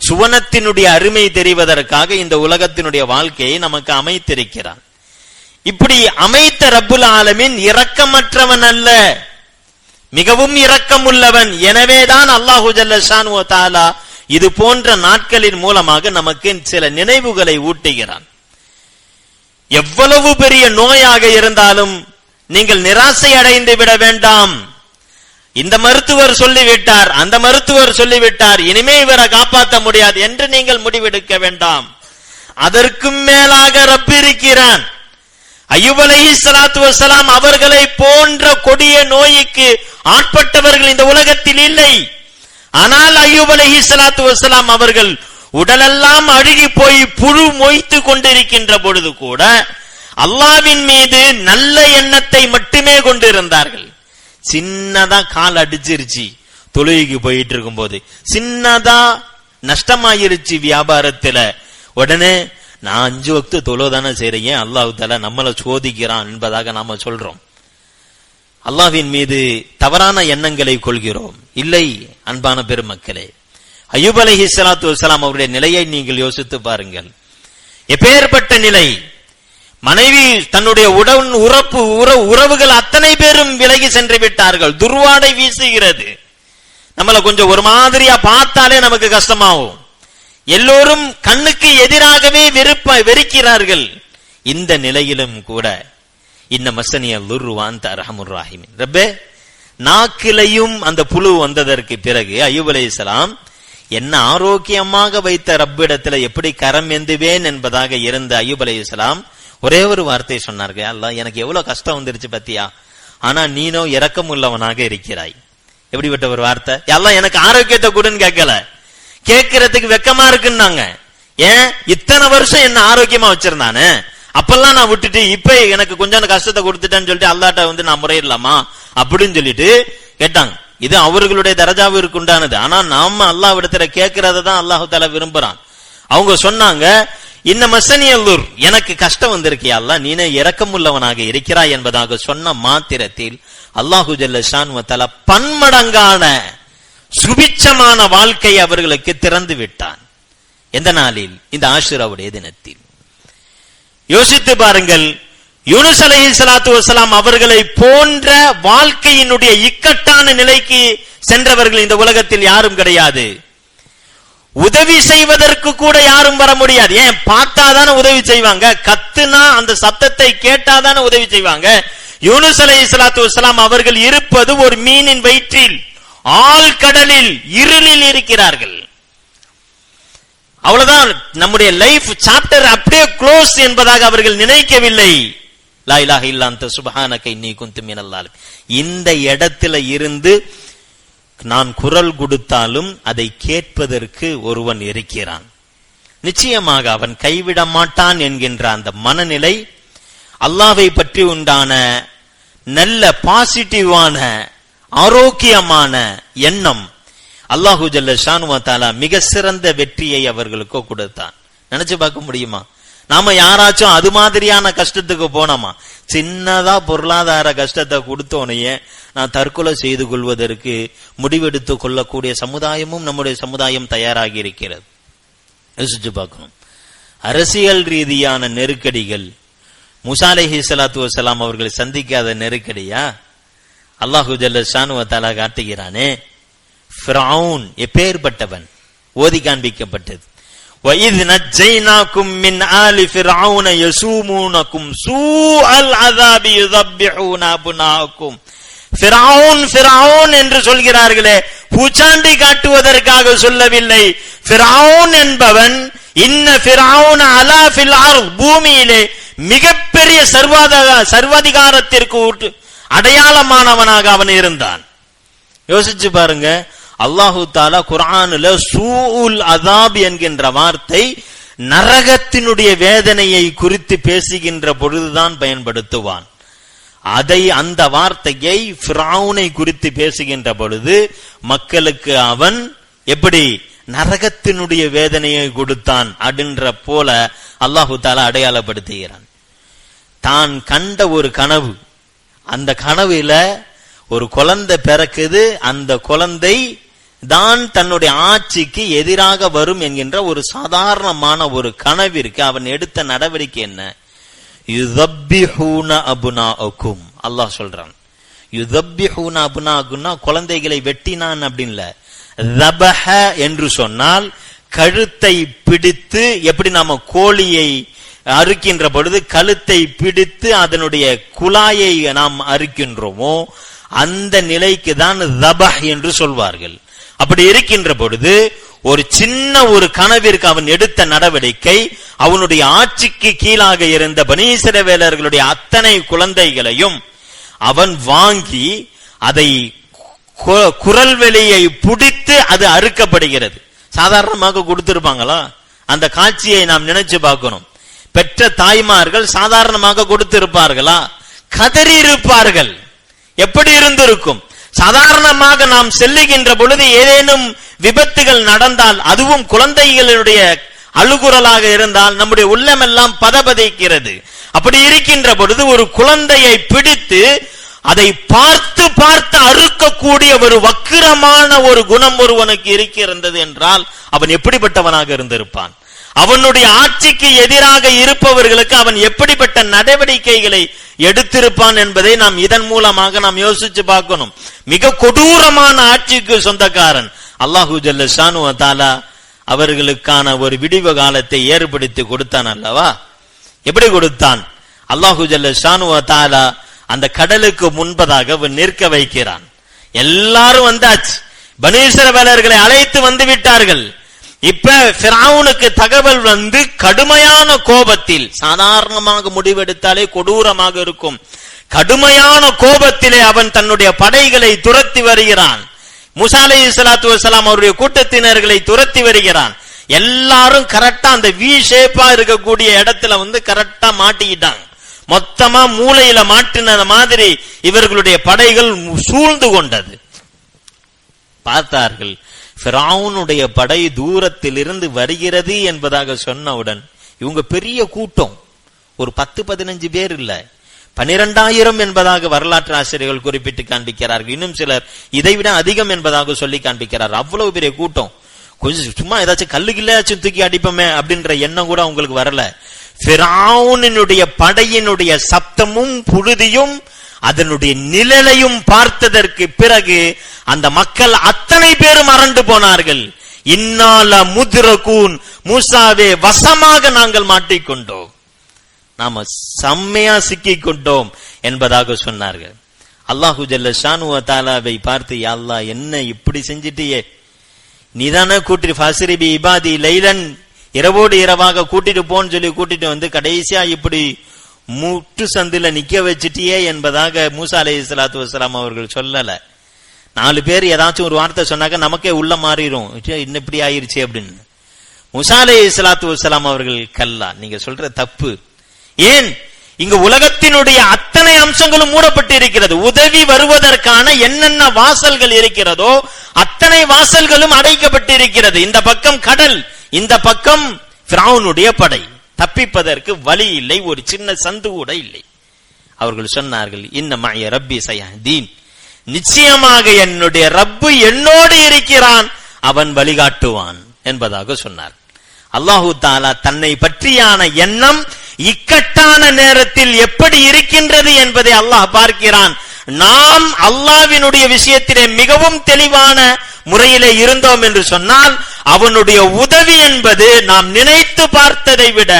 சுவனத்தினுடைய அருமை தெரிவதற்காக இந்த உலகத்தினுடைய வாழ்க்கையை நமக்கு அமைத்திருக்கிறான். இப்படி அமைத்த ரப்புல் ஆலமீன் இரக்கமற்றவன் அல்ல, மிகவும் இரக்கம் உள்ளவன். எனவேதான் அல்லாஹு ஜல்ல ஷானு வ தஆலா இது போன்ற நாட்களின் மூலமாக நமக்கு சில நினைவுகளை ஊட்டுகிறான். எவ்வளவு பெரிய நோயாக இருந்தாலும் நீங்கள் நிராசை அடைந்து விட வேண்டாம். இந்த மருத்துவர் சொல்லிவிட்டார், அந்த மருத்துவர் சொல்லிவிட்டார், இனிமே இவரை காப்பாற்ற முடியாது என்று நீங்கள் முடிவெடுக்க வேண்டாம். அதற்கும் மேலாக ரப் இருக்கிறான். அய்யூப் அலைஹிஸ்ஸலாத்து வஸ்ஸலாம் அவர்களை போன்ற கொடிய நோய்க்கு ஆட்பட்டவர்கள் இந்த உலகத்தில் இல்லை. ஆனால் அய்யூப் அலைஹிஸ்ஸலாத்து வஸ்ஸலாம் அவர்கள் உடலெல்லாம் அழுகி போய் புழு மொய்த்து கொண்டிருக்கின்ற பொழுது கூட அல்லாஹ்வின் மீது நல்ல எண்ணத்தை மட்டுமே கொண்டிருந்தார்கள். சின்னதா கால் அடிச்சிருச்சு தொழுகைக்கு போயிட்டு இருக்கும் போது, சின்னதா நஷ்டமாயிருச்சு வியாபாரத்துல, உடனே நான் 5 வக்து தொழுதானே செய்றேன், அல்லாஹ் தஆலா நம்மளை சோதிக்கிறான் என்பதாக நாம சொல்றோம். அல்லாஹ்வின் மீது தவறான எண்ணங்களை கொள்கிறோம். இல்லை அன்பான பெருமக்களே, அய்யூப் அலைஹிஸ்ஸலாத்து வஸ்ஸலாம் அவருடைய நிலையை நீங்கள் யோசித்து பாருங்கள். எப்பேற்பட்ட நிலை! மனைவி தன்னுடைய உறவுகள் அத்தனை பேரும் விலகி சென்று விட்டார்கள். துர்வாடை வீசுகிறது. நம்மள கொஞ்சம் ஒரு மாதிரியா பார்த்தாலே நமக்கு கஷ்டமாகும். எல்லோரும் கண்ணுக்கு எதிராகவே வெறுக்கிறார்கள். இந்த நிலையிலும் கூட இன்ன மஸ்ஸனிய லுர்வான் தர்ஹமுர் ராஹிமின், ரப்பே, நாக்கிலையும் அந்த புழு வந்ததற்கு பிறகு அய்யூப் அலைஹிஸ்ஸலாம் என்ன ஆரோக்கியமாக வைத்த ரப்பிடத்துல எப்படி கரம் ஏந்துவேன் என்பதாக இருந்த அய்யூப் அலைஹிஸ்ஸலாம் ஒரே ஒரு வார்த்தை சொன்னார்கள், அல்லாஹ், எனக்கு எவ்வளவு கஷ்டம் வந்துருச்சு பத்தியா, ஆனா நீனோ இரக்கம் உள்ளவனாக இருக்கிறாய். எப்படிப்பட்ட ஒரு வார்த்தை! அல்லாஹ் எனக்கு ஆரோக்கியத்தை கொடுன்னு கேட்கல, கேட்கறதுக்கு வெக்கமா இருக்குன்னாங்க. ஏன் இத்தனை வருஷம் என்ன ஆரோக்கியமா வச்சிருந்தானே, அப்பெல்லாம் நான் விட்டுட்டு இப்ப எனக்கு கொஞ்சம் கஷ்டத்தை கொடுத்துட்டேன்னு சொல்லிட்டு அல்லாஹ்ட்ட நான் முறையிடலாமா அப்படின்னு சொல்லிட்டு கேட்டாங்க. இது அவர்களுடைய தரஜாவிற்கு உண்டானது. ஆனா நாம அல்லாஹ்விடத்துல கேட்கறத தான் அல்லாஹ் தஆலா விரும்புறான். அவங்க சொன்னாங்க, இன்ன மஸ்ஸனியல்லூர், எனக்கு கஷ்டம் வந்திருக்கியா அல்லாஹ், நீனே இரக்கம் உள்ளவனாக இருக்கிறாய் என்பதாக சொன்ன மாத்திரத்தில் அல்லாஹு ஜல்ல ஷானு வ தஆலா பன்மடங்கான சுபிட்சமான வாழ்க்கை அவர்களுக்கு திறந்து விட்டான். எந்த நாளில்? இந்த ஆஷுராவுடைய தினத்தில். யோசித்து பாருங்கள், யூனுஸ் அலைஹிஸ்ஸலாத்து வஸ்ஸலாம் அவர்களை போன்ற வாழ்க்கையினுடைய இக்கட்டான நிலைக்கு சென்றவர்கள் இந்த உலகத்தில் யாரும் கிடையாது. உதவி செய்வதற்கு கூட யாரும் வர முடியாது. ஏன்? பார்த்தாதானே உதவி செய்வாங்க, கத்துனா அந்த சத்தத்தை கேட்டாதானே உதவி செய்வாங்க. யூனுஸ் அலைஹிஸ்ஸலாத்து வஸ்ஸலாம் அவர்கள் இருப்பது ஒரு மீனின் வயிற்றில், ஆழ்கடலில், இருளில் இருக்கிறார்கள். அவ்வளவுதான், நம்முடைய லைஃப் சாப்டர் அப்படியே க்ளோஸ் என்பதாக அவர்கள் நினைக்கவில்லை. லா இலாஹ இல்லா அன்த சுப்ஹானக இன்னீ குன்து மினல் ஸாலிமீன். இந்த இடத்துல இருந்து நான் குரல் கொடுத்தாலும் அதை கேட்பதற்கு ஒருவன் இருக்கிறான், நிச்சயமாக அவன் கைவிட மாட்டான் என்கின்ற அந்த மனநிலை, அல்லாஹ்வை பற்றி உண்டான நல்ல பாசிட்டிவான ஆரோக்கியமான எண்ணம் அல்லாஹு ஜல்ல ஷானு வ தஆலா மிக சிறந்த வெற்றியை அவர்களுக்கு கொடுத்தான். நினைச்சு பார்க்க முடியுமா? நாம யாராச்சும் அது மாதிரியான கஷ்டத்துக்கு போனோமா? சின்னதா பொருளாதார கஷ்டத்தை கொடுத்தோனையே நான் தற்கொலை செய்து கொள்வதற்கு முடிவெடுத்துக் கொள்ளக்கூடிய சமுதாயமும் நம்முடைய சமுதாயம் தயாராகி இருக்கிறது. யோசிச்சு பார்க்கணும். அரசியல் ரீதியான நெருக்கடிகள் மூசா அலைஹிஸ்ஸலாத்து வஸ்ஸலாம் அவர்களை சந்திக்காத நெருக்கடியா? அல்லாஹு ஜல்ல ஷானு வ தஆலா காட்டுகிறானே, ஃபிரௌன் எப்பேற்பட்டவன் ஓதி காண்பிக்கப்பட்டது. وَإِذْ نَجَّيْنَاكُمْ مِنْ آلِ فِرْعَوْنَ يَسُومُونَكُمْ سُوءَ الْعَذَابِ يُذَبِّحُونَ أَبْنَاءَكُمْ. ஃபிரௌன் என்று சொல்கிறார்களே, பூச்சாண்டி காட்டுவதற்காக சொல்லவில்லை. ஃபிரௌன் என்பவன் இன்ன ஃபிரௌன அலா ஃபில் அர்த், பூமியிலே மிகப்பெரிய சர்வாதிகாரத்திற்கு அடையாளமானவனாக அவன் இருந்தான். யோசிச்சு பாருங்க, அல்லாஹு தஆலா குர்ஆனில் சூஉல் அஸாப் என்கின்ற வார்த்தை நரகத்தினுடைய வேதனையை குறித்து பேசுகின்ற பொழுதுதான் பயன்படுத்துவான். அதை அந்த வார்த்தையை ஃபிரௌனை குறித்து பேசுகின்ற பொழுது மக்களுக்கு அவன் எப்படி நரகத்தினுடைய வேதனையை கொடுத்தான் அப்படின்ற போல அல்லாஹு தஆலா அடையாளப்படுத்துகிறான். தான் கண்ட ஒரு கனவு, அந்த கனவுல ஒரு குழந்தை பிறக்குது, அந்த குழந்தை தான் தன்னுடைய ஆட்சிக்கு எதிராக வரும் என்கின்ற ஒரு சாதாரணமான ஒரு கனவிற்கு அவன் எடுத்த நடவடிக்கை என்ன? யுதப்பிஹூன அப்னாஅக்கும். அல்லாஹ் சொல்றான், யுதப்பிஹூன அப்னாஅக்கும்னா குழந்தைகளை வெட்டினான் அப்படின்ல. தபஹ என்று சொன்னால் கழுத்தை பிடித்து, எப்படி நாம கோழியை அறுக்கின்ற பொழுது கழுத்தை பிடித்து அதனுடைய குழாயை நாம் அறுக்கின்றோமோ அந்த நிலைக்கு தான் தபஹ் என்று சொல்வார்கள். அப்படி இருக்கின்ற பொழுது ஒரு சின்ன ஒரு கனவிற்கு அவன் எடுத்த நடவடிக்கை, அவனுடைய ஆட்சிக்கு கீழாக இருந்த பனீ இஸ்ரவேலர்களுடைய அத்தனை குழந்தைகளையும் அவன் வாங்கி அதை குரல் வெளியை பிடித்து அது அறுக்கப்படுகிறது. சாதாரணமாக கொடுத்திருப்பாங்களா? அந்த காட்சியை நாம் நினைச்சு பார்க்கணும். பெற்ற தாய்மார்கள் சாதாரணமாக கொடுத்திருப்பார்களா? கதறி இருப்பார்கள். எப்படி இருந்திருக்கும்? சாதாரணமாக நாம் செல்லுகின்ற பொழுது ஏதேனும் விபத்துகள் நடந்தால், அதுவும் குழந்தைகளுடைய அழுகுரலாக இருந்தால் நம்முடைய உள்ளமெல்லாம் பதபதைக்கிறது. அப்படி இருக்கின்ற பொழுது ஒரு குழந்தையை பிடித்து அதை பார்த்து பார்த்து அறுக்கக்கூடிய ஒரு வக்கிரமான ஒரு குணம் ஒருவனுக்கு இருக்கிறது என்றால் அவன் எப்படிப்பட்டவனாக இருந்திருப்பான்? அவனுடைய ஆட்சிக்கு எதிராக இருப்பவர்களுக்கு அவன் எப்படிப்பட்ட நடவடிக்கைகளை எடுத்திருப்பான் என்பதை நாம் இதன் மூலமாக நாம் யோசிச்சு பார்க்கணும். மிக கொடூரமான ஆட்சிக்கு சொந்தக்காரன். அல்லாஹு ஜல்ல ஷானு வ தஆலா அவர்களுக்கான ஒரு விடிவு காலத்தை ஏற்படுத்தி கொடுத்தான் அல்லவா? எப்படி கொடுத்தான்? அல்லாஹு ஜல்ல ஷானு வ தஆலா அந்த கடலுக்கு முன்பதாக நிற்க வைக்கிறான். எல்லாரும் வந்தாச்சு, பனி இஸ்ரவேலர்களை அழைத்து வந்து விட்டார்கள். இப்ப ஃபிரௌனுக்கு தகவல் வந்து கடுமையான கோபத்தில், சாதாரணமாக முடிவெடுத்தாலே கொடூரமாக இருக்கும், கடுமையான கோபத்திலே அவன் தன்னுடைய படைகளை துரத்தி வருகிறான். மூசா அலைஹிஸ்ஸலாத்து வஸ்ஸலாம் அவருடைய கூட்டத்தினர்களை துரத்தி வருகிறான். எல்லாரும் கரெக்டா அந்த வி ஷேப்பா இருக்கக்கூடிய இடத்துல வந்து கரெக்டா மாட்டிக்கிட்டாங்க. மொத்தமா மூளையில மாட்டின மாதிரி இவர்களுடைய படைகள் சூழ்ந்து கொண்டது. பார்த்தார்கள், ஃபிரௌனுடைய படை தூரத்தில் இருந்து வருகிறது என்பதாக சொன்னவுடன் இவங்க பெரிய கூட்டம், ஒரு 10-15 பேர் இல்ல, 12,000 என்பதாக வரலாற்று ஆசிரியர்கள் குறிப்பிட்டு காண்பிக்கிறார்கள். இன்னும் சிலர் இதைவிட அதிகம் என்பதாக சொல்லி காண்பிக்கிறார். அவ்வளவு பெரிய கூட்டம். கொஞ்சம் சும்மா ஏதாச்சும் கல்லுகில்லாச்சும் தூக்கி அடிப்போமே அப்படின்ற எண்ணம் கூட அவங்களுக்கு வரல. ஃபிரௌனுடைய படையினுடைய சப்தமும் புழுதியும் அதனுடைய நிழலையும் பார்த்ததற்கு பிறகு அந்த மக்கள் அத்தனை பேரும் அரண்டு போனார்கள். இன்னால முத்ரகூன், மூசாவே வசமாக நாங்கள் மாட்டிக்கொண்டோம், நாம செம்மையா சிக்கிக் கொண்டோம் என்பதாக சொன்னார்கள். அல்லாஹு ஜல்ல ஷானு வ தஆலாவை பார்த்து, யா அல்லாஹ், என்ன இப்படி செஞ்சிட்டியே, நீதானே கூட்டிட்டு ஃபஸ்ரிபி இபாதி லைலன், இரவோடு இரவாக கூட்டிட்டு போன்னு சொல்லி கூட்டிட்டு வந்து கடைசியா இப்படி முட்டு சந்தில நிக்க வச்சிட்டியே என்பதாக மூசா அலைஹிஸ்ஸலாத்து வஸ்ஸலாம் அவர்கள் சொல்லல. 4 பேர் ஏதாச்சும் ஒரு வார்த்தை சொன்னாக்க நமக்கே உள்ள மாறிடும், இன்னும் இப்படி ஆயிருச்சு அப்படின்னு. மூசா அலைஹிஸ்ஸலாத்து வஸ்ஸலாம் அவர்கள், கல்லா, நீங்க சொல்ற தப்பு. ஏன்? இங்கு உலகத்தினுடைய அத்தனை அம்சங்களும் மூடப்பட்டு இருக்கிறது. உதவி வருவதற்கான என்னென்ன வாசல்கள் இருக்கிறதோ அத்தனை வாசல்களும் அடைக்கப்பட்டு இருக்கிறது. இந்த பக்கம் கடல், இந்த பக்கம் ஃபிரௌனுடைய படை, தப்பிப்பதற்கு வழி இல்லை, ஒரு சின்ன சந்து கூட இல்லை. அவர்கள் சொன்னார்கள், இன்ன மஅய ரப்பி சயஹ்தீன், நிச்சயமாக என்னுடைய ரப்பு என்னோடு இருக்கிறான், அவன் வழிகாட்டுவான் என்பதாக சொன்னார். அல்லாஹு தஆலா தன்னை பற்றியான எண்ணம் இக்கட்டான நேரத்தில் எப்படி இருக்கின்றது என்பதை அல்லாஹ் பார்க்கிறான். நாம் அல்லாஹ்வினுடைய விஷயத்திலே மிகவும் தெளிவான முறையிலே இருந்தோம் என்று சொன்னால் அவனுடைய உதவி என்பது நாம் நினைத்து பார்த்ததை விட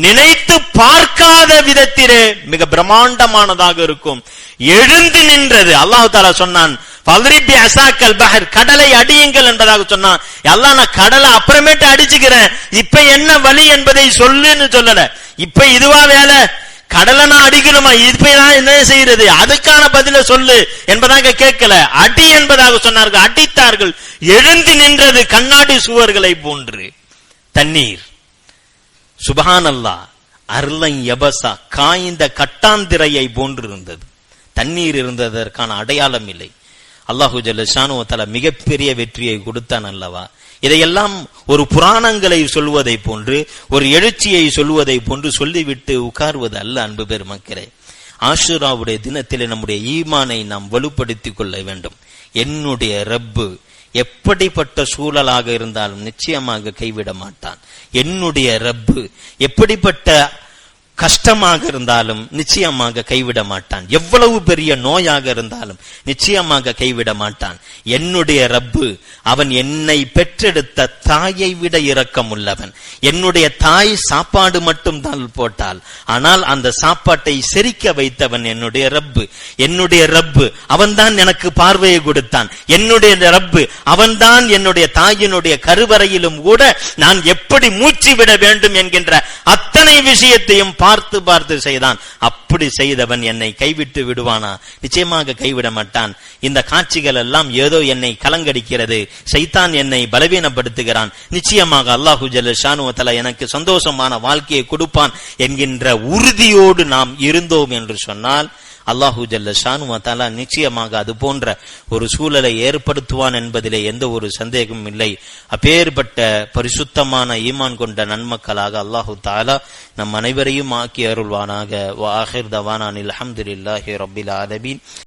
நினைத்து பார்க்காத விதத்திலே மிக பிரம்மாண்டமானதாக இருக்கும். எழுந்து நின்றது. அல்லாஹ் தஆலா சொன்னான், ஃபல்ரிபி அஸாக்கல் பஹர், கடலை அடியுங்கள் என்பதாக சொன்னான். அல்லாஹ், நான் கடலை அப்புறமேட்டு அடிச்சுக்கிறேன், இப்ப என்ன வழி என்பதை சொல்லுன்னு சொல்லல. இப்ப இதுவா வேலை, கடலை நான் அடிக்கணுமா, இப்ப நான் என்ன செய்யறது, அதுக்கான பதில சொல்லு என்பதாக கேட்கல, அடி என்பதாக சொன்னார்கள். அடித்தார்கள், எழுந்து நின்றது கண்ணாடி சுவர்களை போன்று தண்ணீர். சுபஹானல்லாஹ், அர்லன் யபசா, காய்ந்த கட்டாந்திரையை போன்று இருந்தது. தண்ணீர் இருந்ததற்கான அடையாளம் இல்லை. அல்லாஹு ஜல்ல ஷானு வ தஆலா மிகப்பெரிய வெற்றியை கொடுத்தான் அல்லவா? இதையெல்லாம் ஒரு புராணங்களை சொல்வதை போன்று, ஒரு எழுச்சியை சொல்வதை போன்று சொல்லிவிட்டு உட்கார்வது அல்ல. அன்பு பெருமக்களே, ஆஷுராவுடைய தினத்திலே நம்முடைய ஈமானை நாம் வலுப்படுத்திக் கொள்ள வேண்டும். என்னுடைய ரப்பு எப்படிப்பட்ட சூழலாக இருந்தாலும் நிச்சயமாக கைவிட மாட்டான். என்னுடைய ரப்பு எப்படிப்பட்ட கஷ்டமாக இருந்தாலும் நிச்சயமாக கைவிட மாட்டான். எவ்வளவு பெரிய நோயாக இருந்தாலும் நிச்சயமாக கைவிட மாட்டான். என்னுடைய ரப்பு, அவன் என்னை பெற்றெடுத்த தாயை விட இரக்கம் உள்ளவன். என்னுடைய தாய் சாப்பாடு மட்டும் தான் போட்டாள், ஆனால் அந்த சாப்பாட்டை செரிக்க வைத்தவன் என்னுடைய ரப்பு. என்னுடைய ரப்பு அவன்தான் எனக்கு பார்வையை கொடுத்தான். என்னுடைய ரப்பு அவன்தான் என்னுடைய தாயினுடைய கருவறையிலும் கூட நான் எப்படி மூச்சு விட வேண்டும் என்கின்ற அத்தனை விஷயத்தையும் பார்த்து பார்த்து செய்தான். அப்படி செய்தவன் என்னை கைவிட்டு விடுவானா? நிச்சயமாக கைவிட மாட்டான். இந்த காட்சிகள் எல்லாம் ஏதோ என்னை கலங்கடிக்கிறது, ஷைத்தான் என்னை பலவீனப்படுத்துகிறான், நிச்சயமாக அல்லாஹு ஜல்ல ஷானு வ தஆலா எனக்கு சந்தோஷமான வாழ்க்கையை கொடுப்பான் என்கின்ற உறுதியோடு நாம் இருந்தோம் என்று சொன்னால் அல்லாஹு ஜல்ல ஷானு வ தஆலா நிச்சயமாக அது போன்ற ஒரு சூழலை ஏற்படுத்துவான் என்பதிலே எந்த ஒரு சந்தேகமும் இல்லை. அப்பேற்பட்ட பரிசுத்தமான ஈமான் கொண்ட நன்மக்களாக அல்லாஹு தஆலா நம் அனைவரையும் ஆக்கி அருள்வானாக. வ ஆகிர் தவானா அல்ஹம்துலில்லாஹி ரப்பில் ஆலமீன்.